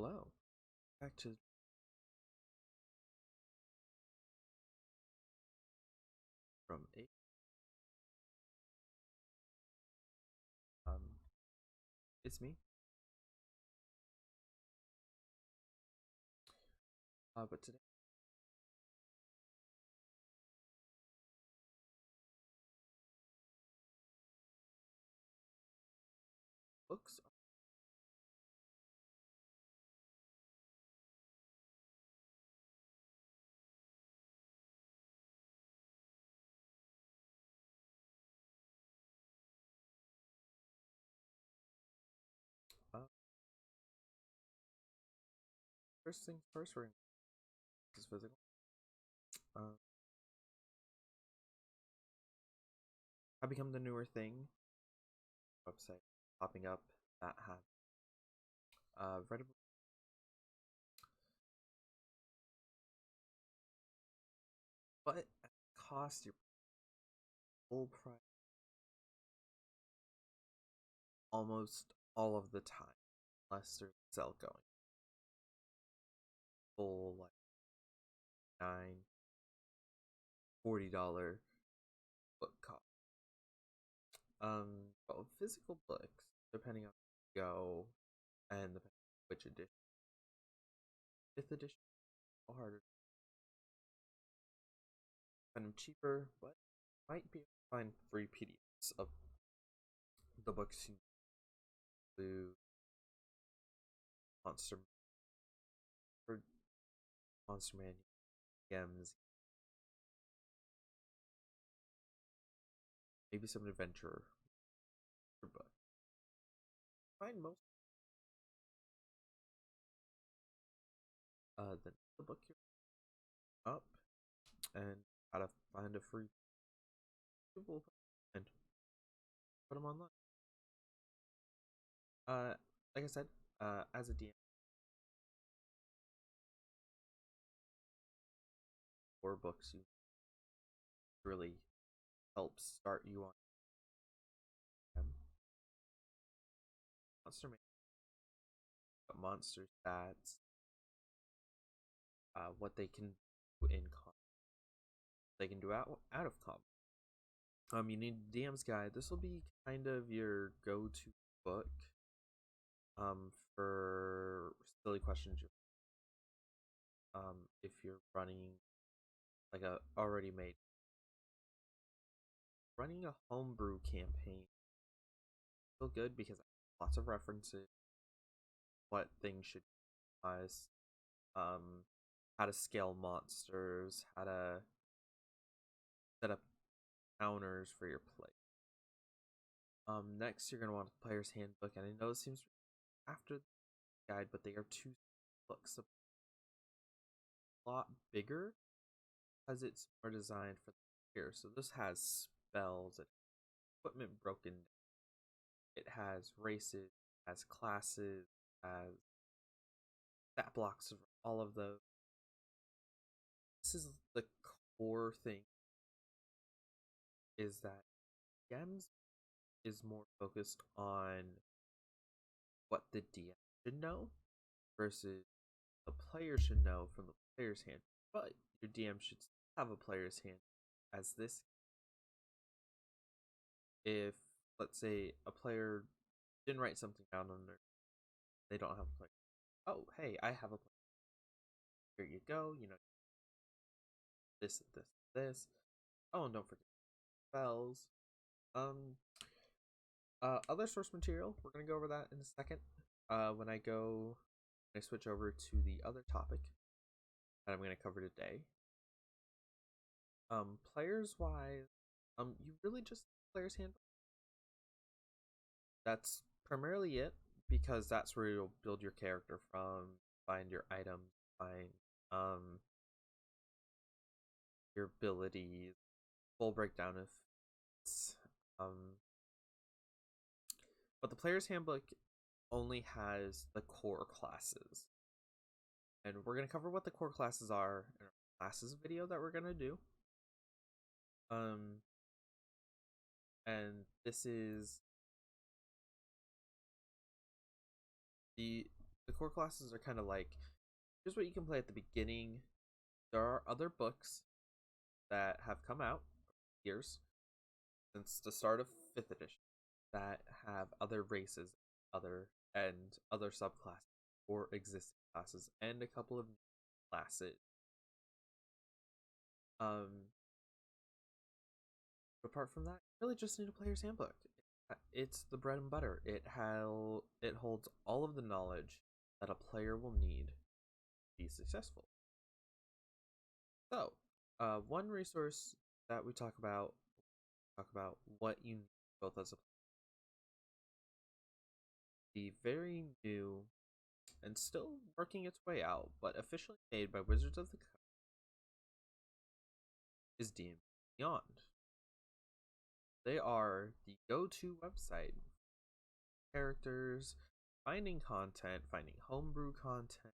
Hello. Back to from eight. Um, it's me. But today books. Uh, First things first, we're gonna is physical. Uh, I become the newer thing. Website popping up that have read a book, but at cost your full price almost all of the time, unless there's a sale going. Full like nine, $40 book cost. But with physical books, depending on where you go and which edition, fifth edition, or harder, kind of cheaper, but might be able to find free PDFs of the books you include Monster or Monster Man Gems, maybe some adventure book. Find most the book you're up and how to find a free people and put them online. Like I said, as a DM, or books you really help start you on them. Monster Man, monster stats, what they can do in combat, they can do out of combat. You need DM's guide. This will be kind of your go-to book for silly questions. If you're running like a already made running a homebrew campaign, still good because lots of references, what things should utilize, how to scale monsters, how to set up counters for your play. Next you're gonna want a player's handbook, and I know it seems after the guide, but they are two books, a lot bigger because it's more designed for the player. So this has spells, equipment broken down. It has races, has classes, has stat blocks of all of those. This is the core thing, is that GEMS is more focused on what the DM should know versus the player should know from the player's hand. But your DM should have a player's hand, as this, if let's say a player didn't write something down on their, they don't have a player. Oh, hey, I have a player. Here you go. You know, this, this, this. Oh, and don't forget spells. Um, Other source material. We're gonna go over that in a second. When I switch over to the other topic that I'm gonna cover today. Players wise, you really just player's handbook. That's primarily it, because that's where you'll build your character from, find your items, find your abilities, full breakdown of um but the player's handbook only has the core classes. And we're gonna cover what the core classes are in our classes video that we're gonna do. And this is the the core classes are kind of like, here's what you can play at the beginning. There are other books that have come out years since the start of 5th edition that have other races, other subclasses or existing classes, and a couple of classes. Apart from that, you really just need a player's handbook. It's the bread and butter. It holds all of the knowledge that a player will need to be successful. So, one resource that we talk about what you need both as a the very new and still working its way out, but officially made by Wizards of the Coast is D&D Beyond. They are the go-to website for characters, finding content, finding homebrew content,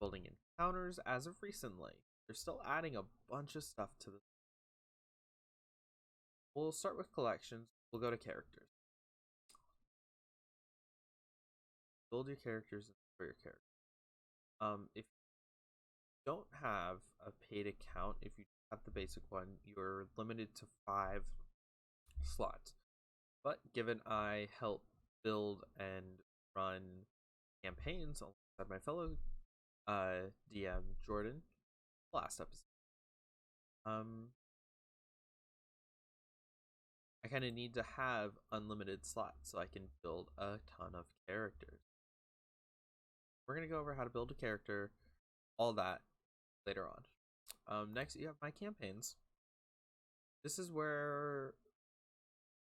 building encounters as of recently. They're still adding a bunch of stuff to the. We'll start with collections. We'll go to characters. Build your characters for your character. If you don't have a paid account, if you have the basic one, you're limited to 5 slots. But given I help build and run campaigns alongside my fellow DM Jordan last episode, I kind of need to have unlimited slots so I can build a ton of characters. We're gonna go over how to build a character, all that later on. Next, you have my campaigns. This is where,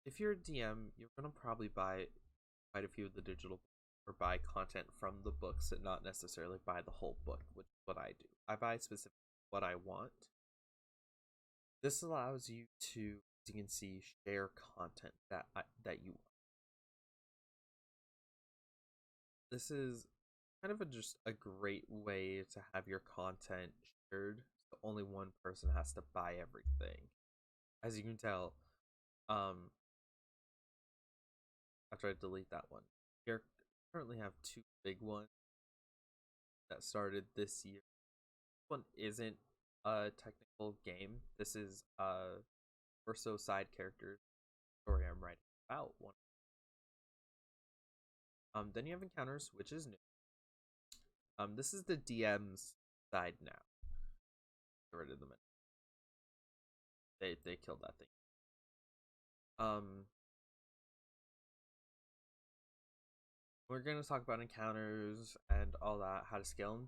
if you're a DM, you're gonna probably buy quite a few of the digital or buy content from the books and not necessarily buy the whole book, which is what I do. I buy specifically what I want. This allows you to, as you can see, share content that you want. This is kind of just a great way to have your content shared, so only one person has to buy everything. As you can tell, after I delete that one, we currently have 2 big ones that started this year. This one isn't a technical game. This is Verso side character story I'm writing about one. Then you have encounters, which is new. This is the DM's side now. Get rid of them. They killed that thing. We're gonna talk about encounters and all that, how to scale in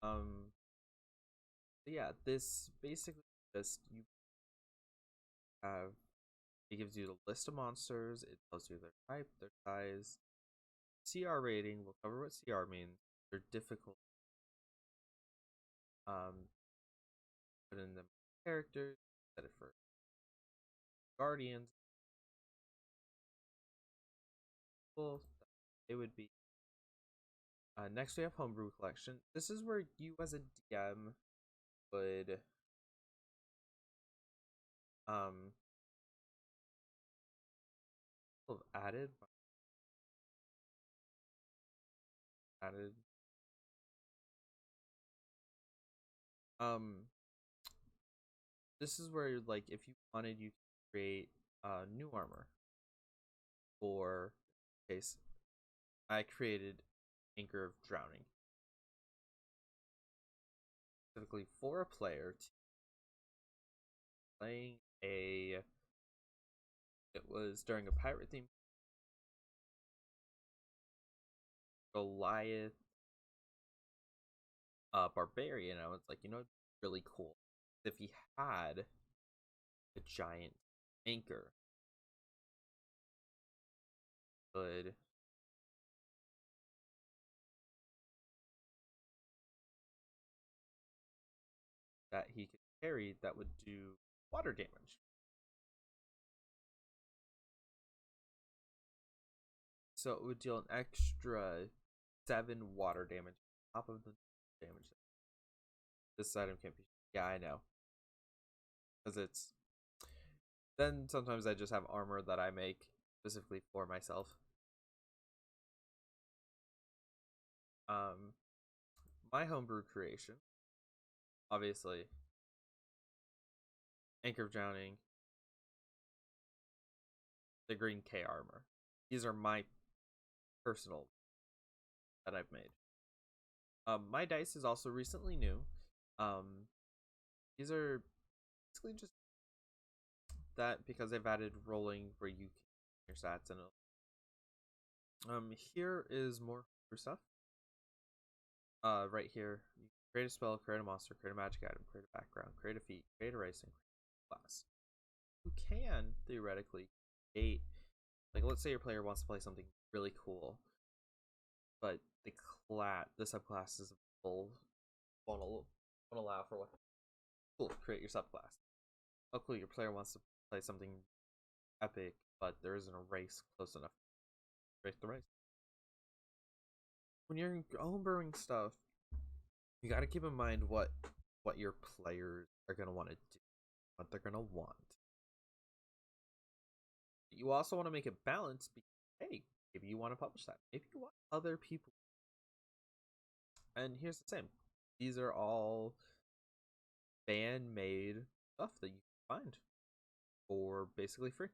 town. Yeah, this basically just it gives you the list of monsters, it tells you their type, their size, CR rating. We'll cover what CR means. Their difficulty. Put in the characters, set it for guardians. Well, it would be. Next we have homebrew collection. This is where you as a DM would added this is where, like, if you wanted, you could create new armor. For case, I created Anchor of Drowning specifically for a player playing a. It was during a pirate theme Goliath barbarian. I was like, it's really cool if he had a giant anchor. Good. That he could carry that would do water damage. So it would deal an extra 7 water damage on top of the damage. This item can't be. Yeah, I know. Because it's. Then sometimes I just have armor that I make specifically for myself. My homebrew creation, obviously, Anchor of Drowning, the Green K armor. These are my personal that I've made. My dice is also recently new. Um, these are basically just that because they've added rolling where you can your stats and here is more stuff. Right here, you create a spell, create a monster, create a magic item, create a background, create a feat, create a race, and create a class. You can theoretically create, like, let's say your player wants to play something really cool, but the subclasses won't allow for what cool. Create your subclass. Oh, cool. Your player wants to play something epic, but there isn't a race close enough. Break the race. When you're homebrewing stuff, you got to keep in mind what your players are gonna want to do, what they're gonna want. You also want to make it balanced because, hey, maybe you want to publish that. Maybe you want other people. And here's the same. These are all fan-made stuff that you can find for basically free.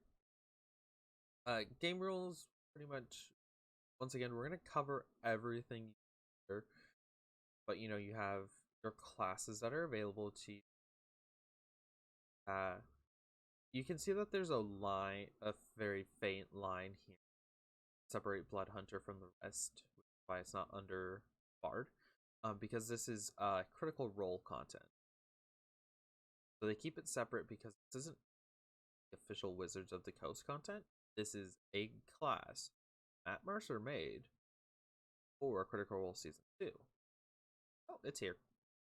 Game rules, pretty much. Once again, we're gonna cover everything here, but you have your classes that are available to you. You can see that there's a very faint line here, separate Blood Hunter from the rest, which is why it's not under Bard, because this is Critical Role content. So they keep it separate because this isn't the official Wizards of the Coast content. This is a class Matt Mercer made for Critical Role Season 2. Oh, it's here.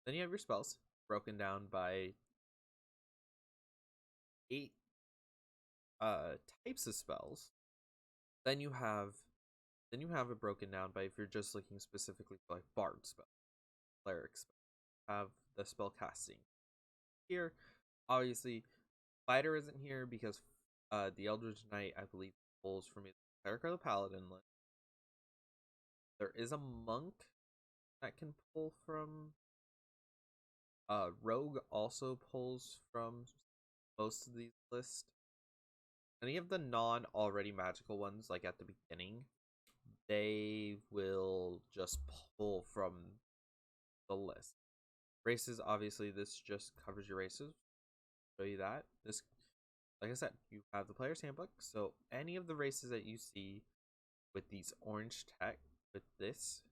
Then you have your spells broken down by 8 types of spells. Then you have it broken down by if you're just looking specifically for like bard spell, cleric spell. Have the spell casting here. Obviously, fighter isn't here because the Eldritch Knight, I believe, pulls from either cleric or the paladin list. There is a monk that can pull from. Rogue also pulls from most of these lists. Any of the non-already magical ones, like at the beginning, they will just pull from the list. Races, obviously, this just covers your races. Show you that. This, like I said, you have the player's handbook. So any of the races that you see with these orange with this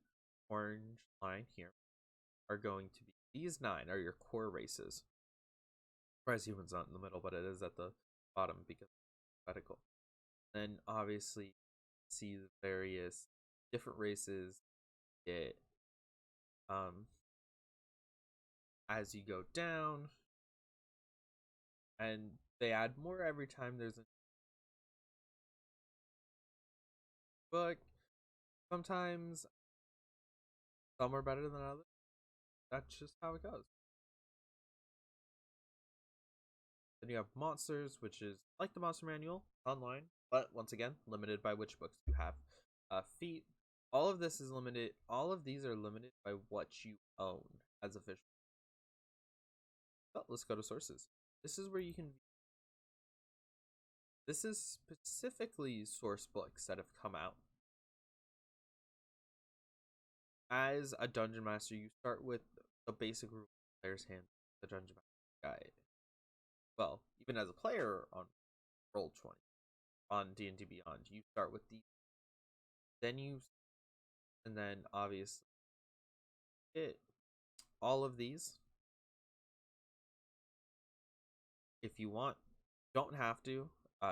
orange line here, are going to be these 9 are your core races. Surprise Human's not in the middle, but it is at the bottom because it's alphabetical. Then obviously see the various different races get as you go down, and they add more every time there's a book. Sometimes some are better than others. That's just how it goes. Then you have monsters, which is like the monster manual online, but once again limited by which books you have. Feet. All of this is limited. All of these are limited by what you own as official. But let's go to sources. This is where you can. This is specifically source books that have come out. As a dungeon master, you start with the basic rule player's hand, the dungeon master guide. Well, even as a player on Roll20, on D&D Beyond, you start with these. And then obviously all of these. If you want, don't have to.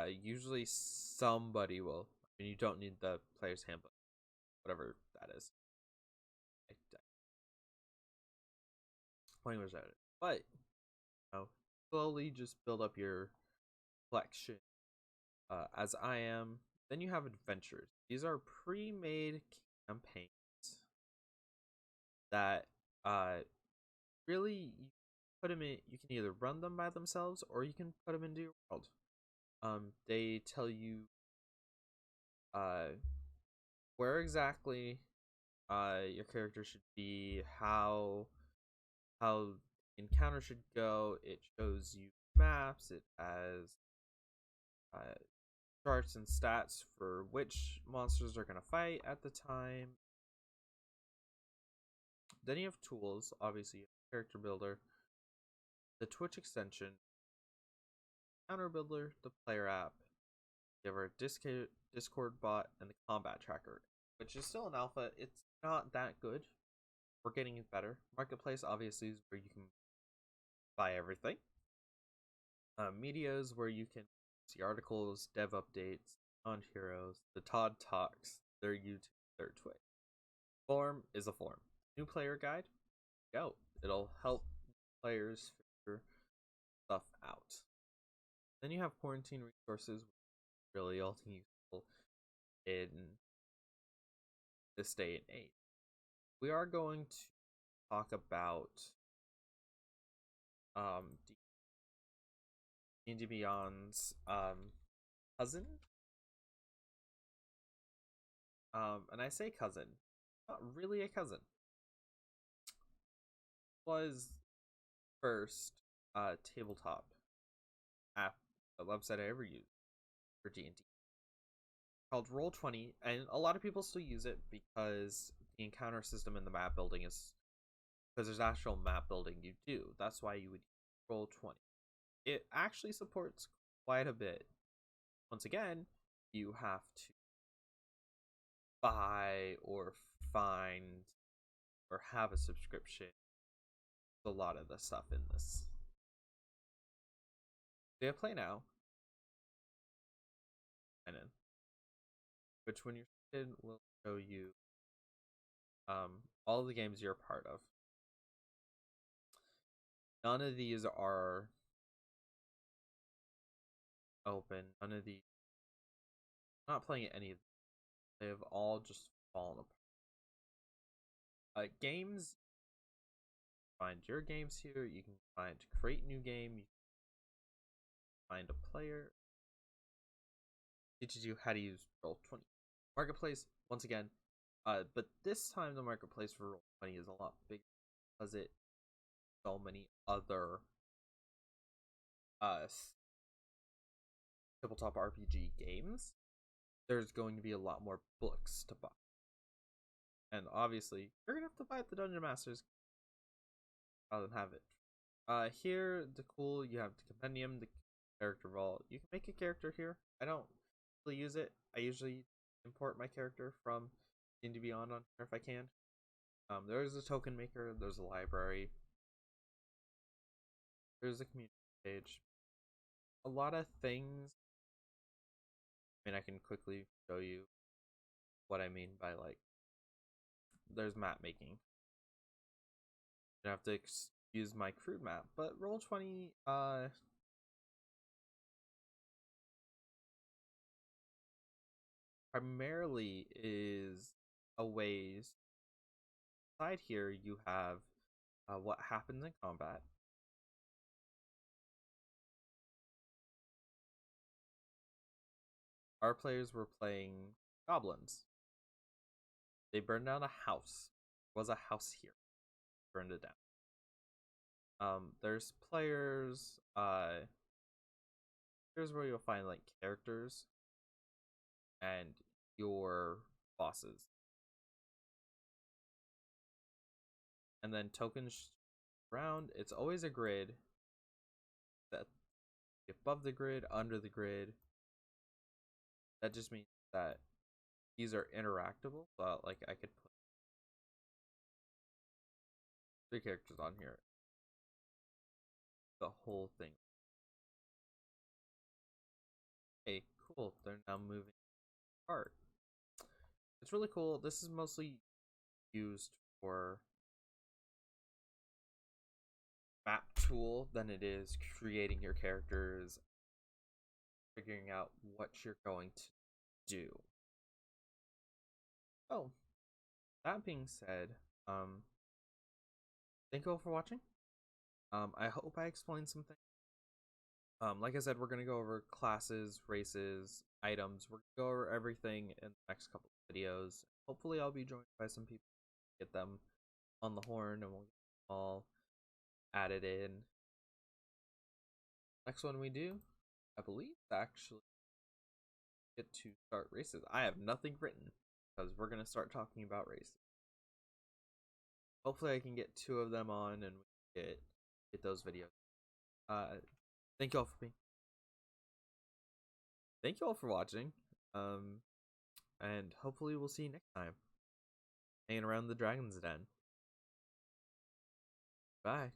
Usually somebody will. I mean, you don't need the player's handbook, whatever that is. Language at it, but slowly just build up your collection. As I am. Then you have adventures. These are pre-made campaigns that really you put them in. You can either run them by themselves or you can put them into your world. They tell you where exactly your character should be, how encounter should go. It shows you maps. It has uh, charts and stats for which monsters are going to fight at the time. Then you have tools, obviously, character builder, the Twitch extension, counter builder, the player app. You have our Discord bot and the combat tracker, which is still an alpha. It's not that good. We're getting it better. Marketplace obviously is where you can buy everything. Media is where you can see articles, dev updates, on heroes, the Todd Talks, their YouTube, their Twitch. Forum is a forum. New player guide, go. It'll help players figure stuff out. Then you have quarantine resources, really all useful in this day and age. We are going to talk about D&D Beyond's cousin. And I say cousin, not really a cousin. Was first tabletop app, a website I ever used for D&D, called Roll20, and a lot of people still use it because the encounter system and the map building is, because there's actual map building you do. That's why you would use Roll20. It actually supports quite a bit. Once again, you have to buy or find or have a subscription. A lot of the stuff in this. They have Play Now, and in which when you're in will show you all the games you're a part of. None of these are open. None of these. I'm not playing any of them. They have all just fallen apart. Games. Find your games here. You can find create new game. You can find a player. Teaches you how to use Roll20. Marketplace, once again, but this time the marketplace for Roll20 is a lot bigger because it so many other tabletop RPG games. There's going to be a lot more books to buy, and obviously you're gonna have to buy the Dungeon Masters rather than have it. Here you have the compendium, the character vault. You can make a character here. I don't really use it. I usually import my character from D&D Beyond on here if I can. There's a token maker. There's a library. There's a community page. A lot of things. I mean, I can quickly show you what I mean by, like, there's map making. I have to use my crude map, but Roll20 primarily is a ways. Side here you have what happens in combat. Our players were playing goblins. They burned down a house. There was a house here. Burned it down. There's players. Here's where you'll find like characters and your bosses. And then tokens around. It's always a grid that above the grid, under the grid. That just means that these are interactable. Like I could put 3 characters on here. The whole thing. Hey, cool. They're now moving apart. It's really cool. This is mostly used for map tool than it is creating your characters, figuring out what you're going to do. Oh, that being said, thank you all for watching. I hope I explained something. Like I said, we're gonna go over classes, races, items. We're gonna go over everything in the next couple of videos. Hopefully I'll be joined by some people get them on the horn, and we'll get them all added in. Next one we do, I believe, actually get to start races. I have nothing written because we're gonna start talking about races. Hopefully, I can get 2 of them on and we get those videos. Thank you all for being. Thank you all for watching. And hopefully we'll see you next time. Hanging around the Dragon's Den. Bye.